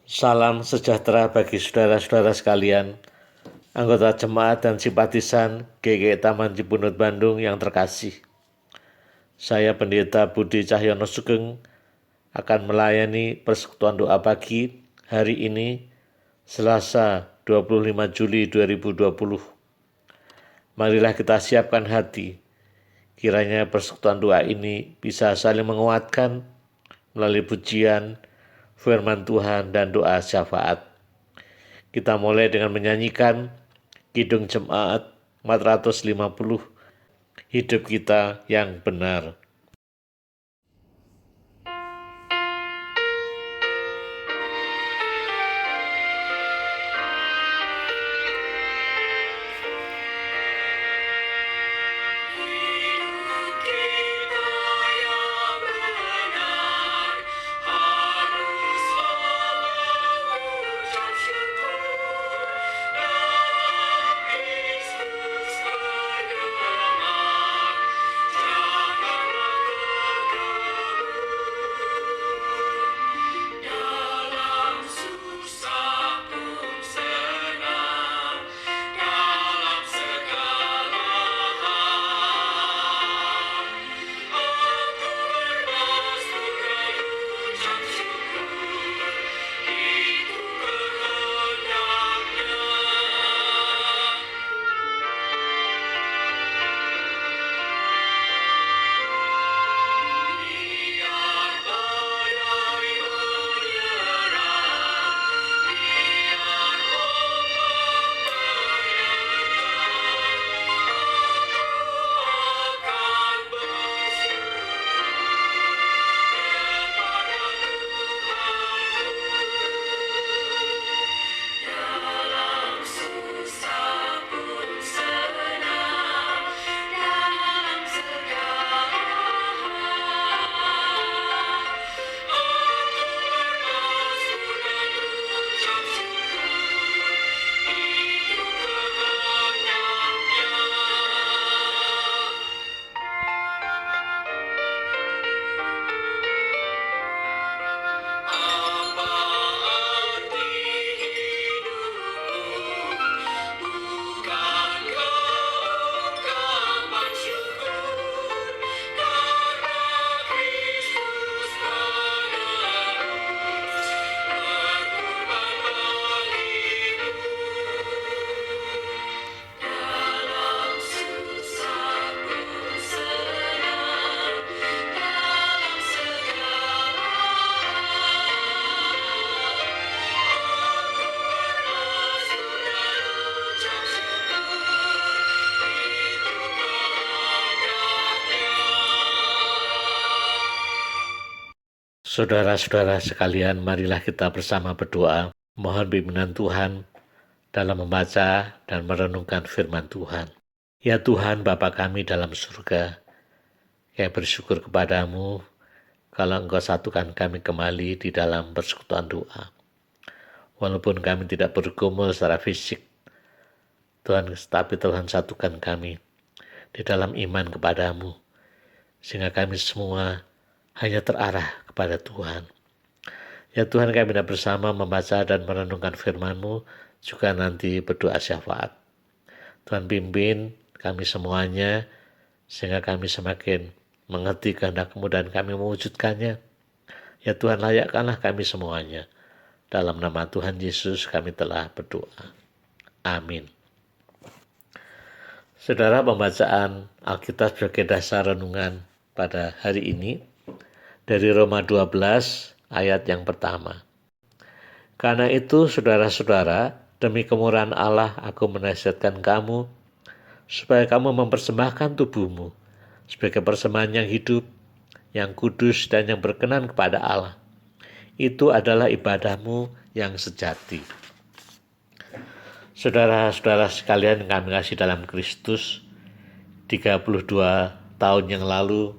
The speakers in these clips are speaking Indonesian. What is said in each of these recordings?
Salam sejahtera bagi saudara-saudara sekalian, anggota jemaat dan simpatisan GG Taman Cipunut Bandung yang terkasih. Saya Pendeta Budi Cahyono Sugeng akan melayani persekutuan doa pagi hari ini, Selasa 25 Juli 2020. Marilah kita siapkan hati, kiranya persekutuan doa ini bisa saling menguatkan melalui pujian, firman Tuhan, dan doa syafaat. Kita mulai dengan menyanyikan Kidung Jemaat 450, Hidup Kita yang Benar. Saudara-saudara sekalian, marilah kita bersama berdoa, mohon bimbingan Tuhan dalam membaca dan merenungkan firman Tuhan. Ya Tuhan, Bapa kami dalam surga, kami bersyukur kepadamu kalau Engkau satukan kami kembali di dalam persekutuan doa. Walaupun kami tidak bergumul secara fisik, Tuhan, tapi Tuhan satukan kami di dalam iman kepadamu, sehingga kami semua hanya terarah kepada Tuhan. Ya Tuhan, kami tidak bersama membaca dan merenungkan firman-Mu, juga nanti berdoa syafaat. Tuhan pimpin kami semuanya, sehingga kami semakin mengerti kehendak-Mu dan kami mewujudkannya. Ya Tuhan, layakkanlah kami semuanya. Dalam nama Tuhan Yesus kami telah berdoa. Amin. Saudara, pembacaan Alkitab sebagai dasar renungan pada hari ini dari Roma 12 ayat yang pertama. Karena itu saudara-saudara, demi kemurahan Allah aku menasihatkan kamu supaya kamu mempersembahkan tubuhmu sebagai persembahan yang hidup, yang kudus dan yang berkenan kepada Allah. Itu adalah ibadahmu yang sejati. Saudara-saudara sekalian yang kami kasih dalam Kristus, 32 tahun yang lalu,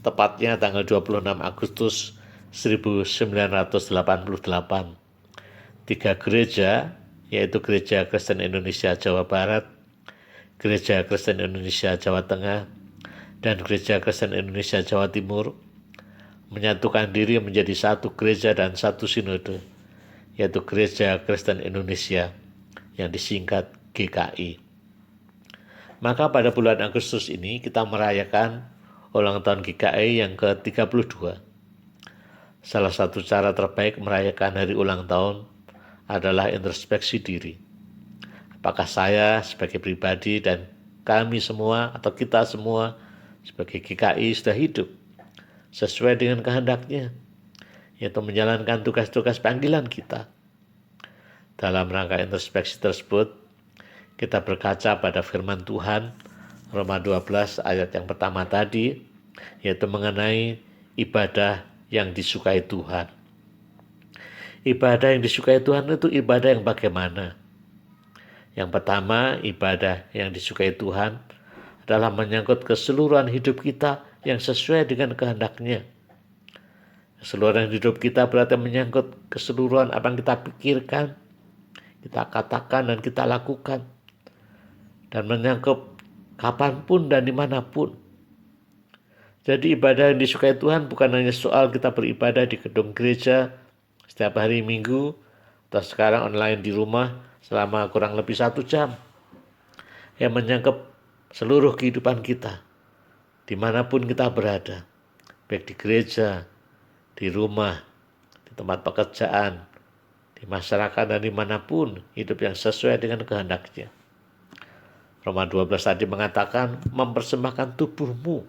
tepatnya tanggal 26 Agustus 1988, 3 gereja, yaitu Gereja Kristen Indonesia Jawa Barat, Gereja Kristen Indonesia Jawa Tengah, dan Gereja Kristen Indonesia Jawa Timur, menyatukan diri menjadi satu gereja dan satu sinode, yaitu Gereja Kristen Indonesia yang disingkat GKI. Maka pada bulan Agustus ini kita merayakan ulang tahun GKI yang ke-32. Salah satu cara terbaik merayakan hari ulang tahun adalah introspeksi diri. Apakah saya sebagai pribadi dan kami semua atau kita semua sebagai GKI sudah hidup sesuai dengan kehendak-Nya, yaitu menjalankan tugas-tugas panggilan kita. Dalam rangka introspeksi tersebut, kita berkaca pada firman Tuhan Roma 12 ayat yang pertama tadi, yaitu mengenai ibadah yang disukai Tuhan. Ibadah yang disukai Tuhan itu ibadah yang bagaimana? Yang pertama, ibadah yang disukai Tuhan adalah menyangkut keseluruhan hidup kita yang sesuai dengan kehendak-Nya. Keseluruhan hidup kita berarti menyangkut keseluruhan apa yang kita pikirkan, kita katakan dan kita lakukan. Dan menyangkut kapanpun dan dimanapun. Jadi ibadah yang disukai Tuhan bukan hanya soal kita beribadah di gedung gereja setiap hari Minggu, atau sekarang online di rumah selama kurang lebih 1 jam. Yang menyangkut seluruh kehidupan kita, dimanapun kita berada, baik di gereja, di rumah, di tempat pekerjaan, di masyarakat dan dimanapun, hidup yang sesuai dengan kehendak-Nya. Roma 12 tadi mengatakan mempersembahkan tubuhmu.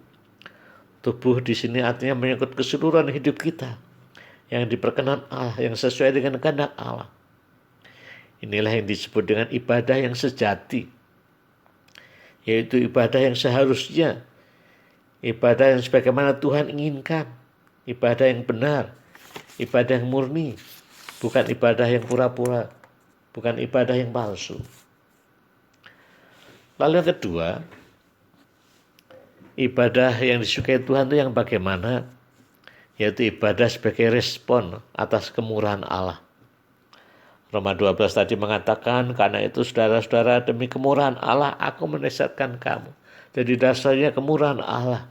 Tubuh di sini artinya menyangkut keseluruhan hidup kita yang diperkenan Allah, yang sesuai dengan kehendak Allah. Inilah yang disebut dengan ibadah yang sejati, yaitu ibadah yang seharusnya, ibadah yang sebagaimana Tuhan inginkan, ibadah yang benar, ibadah yang murni, bukan ibadah yang pura-pura, bukan ibadah yang palsu. Lalu yang kedua, ibadah yang disukai Tuhan itu yang bagaimana? Yaitu ibadah sebagai respon atas kemurahan Allah. Roma 12 tadi mengatakan, karena itu saudara-saudara, demi kemurahan Allah aku menasihatkan kamu. Jadi dasarnya kemurahan Allah.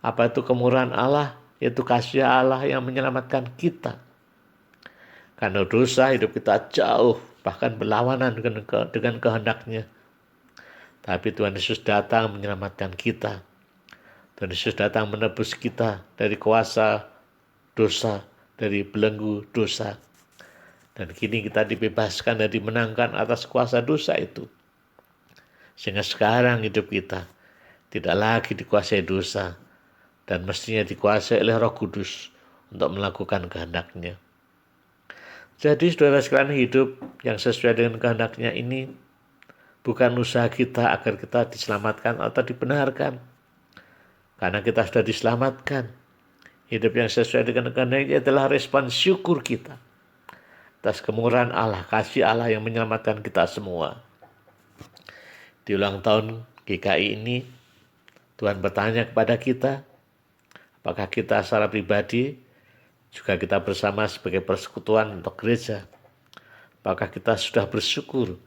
Apa itu kemurahan Allah? Yaitu kasih Allah yang menyelamatkan kita. Karena dosa hidup kita jauh, bahkan berlawanan dengan kehendak-Nya. Tapi Tuhan Yesus datang menyelamatkan kita. Tuhan Yesus datang menebus kita dari kuasa dosa, dari belenggu dosa. Dan kini kita dibebaskan dan dimenangkan atas kuasa dosa itu. Sehingga sekarang hidup kita tidak lagi dikuasai dosa, dan mestinya dikuasai oleh Roh Kudus untuk melakukan kehendak-Nya. Jadi saudara sekalian, hidup yang sesuai dengan kehendak-Nya ini bukan usaha kita agar kita diselamatkan atau dibenarkan. Karena kita sudah diselamatkan. Hidup yang sesuai dengan kehendak-Nya adalah respon syukur kita atas kemurahan Allah, kasih Allah yang menyelamatkan kita semua. Di ulang tahun GKI ini, Tuhan bertanya kepada kita, apakah kita secara pribadi, juga kita bersama sebagai persekutuan untuk gereja, apakah kita sudah bersyukur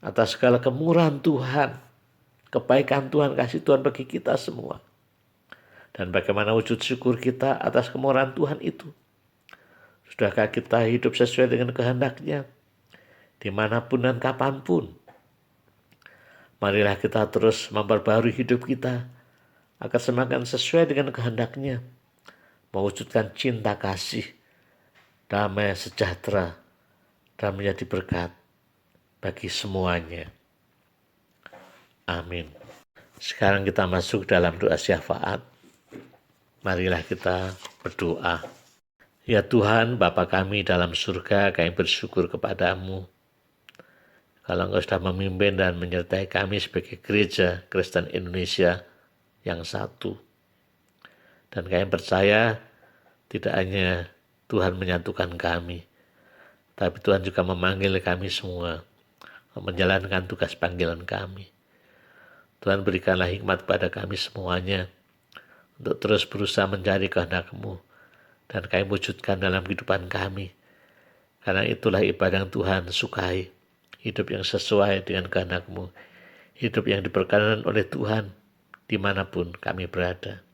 atas segala kemurahan Tuhan, kebaikan Tuhan, kasih Tuhan bagi kita semua. Dan bagaimana wujud syukur kita atas kemurahan Tuhan itu? Sudahkah kita hidup sesuai dengan kehendak-Nya, dimanapun dan kapanpun? Marilah kita terus memperbarui hidup kita, agar semakin sesuai dengan kehendak-Nya, mewujudkan cinta kasih, damai sejahtera, dan menjadi berkat bagi semuanya. Amin. Sekarang kita masuk dalam doa syafaat. Marilah kita berdoa. Ya Tuhan, Bapa kami dalam surga, kami bersyukur kepadamu. Kalau Engkau sudah memimpin dan menyertai kami sebagai gereja Kristen Indonesia yang satu. Dan kami percaya tidak hanya Tuhan menyatukan kami, tapi Tuhan juga memanggil kami semua menjalankan tugas panggilan kami. Tuhan berikanlah hikmat pada kami semuanya untuk terus berusaha mencari kehendak-Mu dan kami wujudkan dalam kehidupan kami. Karena itulah ibadah yang Tuhan sukai, hidup yang sesuai dengan kehendak-Mu, hidup yang diperkenan oleh Tuhan dimanapun kami berada.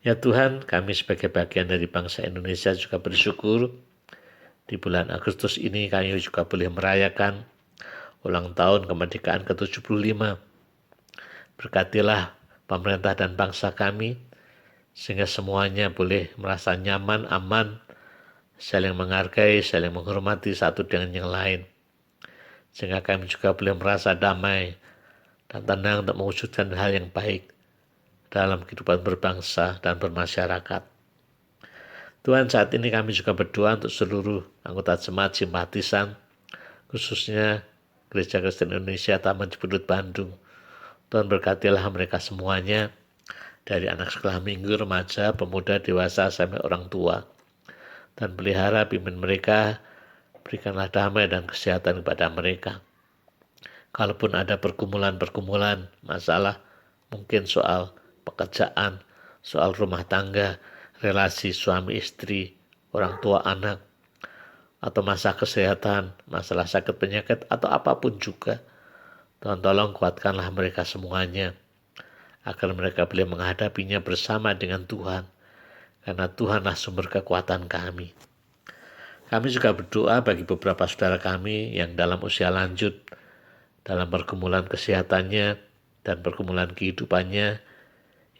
Ya Tuhan, kami sebagai bagian dari bangsa Indonesia juga bersyukur Di bulan Agustus ini kami juga boleh merayakan ulang tahun kemerdekaan ke-75. Berkatilah pemerintah dan bangsa kami, sehingga semuanya boleh merasa nyaman, aman, saling menghargai, saling menghormati satu dengan yang lain. Sehingga kami juga boleh merasa damai dan tenang untuk mewujudkan hal yang baik dalam kehidupan berbangsa dan bermasyarakat. Tuhan, saat ini kami juga berdoa untuk seluruh anggota jemaat simpatisan, khususnya Gereja Kristen Indonesia Taman Cipulut Bandung. Tuhan berkatilah mereka semuanya, dari anak sekolah minggu, remaja, pemuda, dewasa, sampai orang tua. Dan pelihara pimpin mereka, berikanlah damai dan kesehatan kepada mereka. Kalaupun ada pergumulan-pergumulan, masalah, mungkin soal pekerjaan, soal rumah tangga, relasi suami istri, orang tua anak, atau masalah kesehatan, masalah sakit penyakit, atau apapun juga, Tuhan tolong kuatkanlah mereka semuanya, agar mereka boleh menghadapinya bersama dengan Tuhan, karena Tuhanlah sumber kekuatan kami. Kami juga berdoa bagi beberapa saudara kami yang dalam usia lanjut, dalam pergumulan kesehatannya dan pergumulan kehidupannya,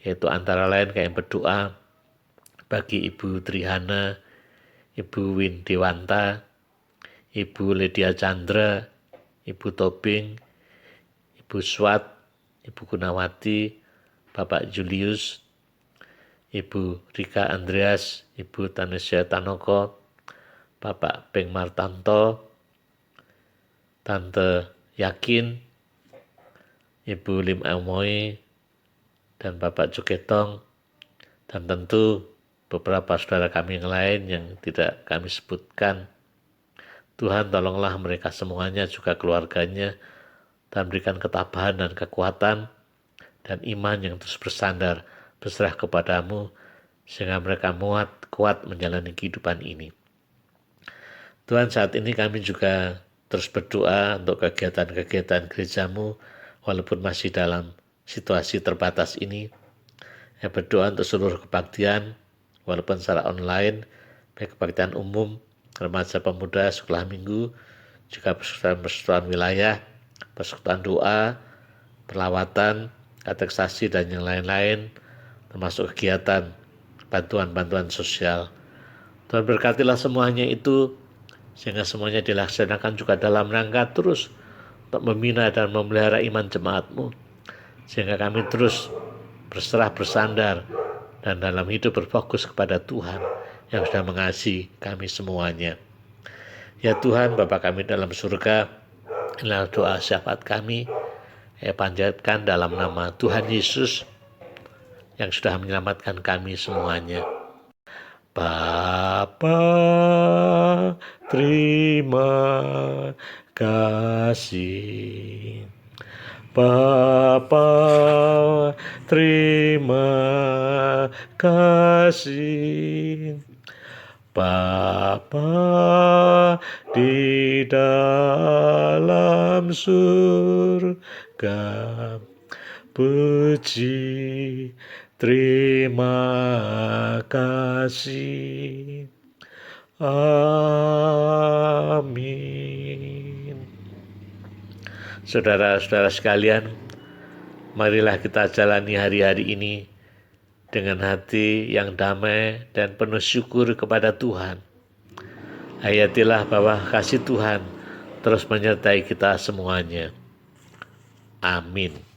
yaitu antara lain kami berdoa bagi Ibu Trihana, Ibu Win Dewanta, Ibu Lydia Chandra, Ibu Tobing, Ibu Swat, Ibu Gunawati, Bapak Julius, Ibu Rika Andreas, Ibu Tanesya Tanoko, Bapak Peng Martanto, Tante Yakin, Ibu Lim Amoy, dan Bapak Joketong, dan tentu beberapa saudara kami yang lain yang tidak kami sebutkan. Tuhan tolonglah mereka semuanya, juga keluarganya, dan berikan ketabahan dan kekuatan dan iman yang terus bersandar, berserah kepadamu, sehingga mereka kuat menjalani kehidupan ini. Tuhan, saat ini kami juga terus berdoa untuk kegiatan-kegiatan gerejamu, walaupun masih dalam situasi terbatas ini. Ya, berdoa untuk seluruh kebaktian, walaupun secara online, baik kebaktian umum, remaja pemuda, sekolah minggu, juga persekutuan wilayah, persekutuan doa, perlawatan, kateksasi, dan yang lain-lain, termasuk kegiatan bantuan-bantuan sosial. Tuhan berkatilah semuanya itu, sehingga semuanya dilaksanakan juga dalam rangka terus untuk membina dan memelihara iman jemaatmu, sehingga kami terus berserah bersandar dan dalam hidup berfokus kepada Tuhan yang sudah mengasihi kami semuanya. Ya Tuhan, Bapa kami dalam surga, inilah doa syafaat kami, panjatkan dalam nama Tuhan Yesus yang sudah menyelamatkan kami semuanya. Bapa, terima kasih. Bapa, terima kasih. Bapa di dalam surga, puji, terima kasih. Amin. Saudara-saudara sekalian, marilah kita jalani hari-hari ini dengan hati yang damai dan penuh syukur kepada Tuhan. Hayatilah bahwa kasih Tuhan terus menyertai kita semuanya. Amin.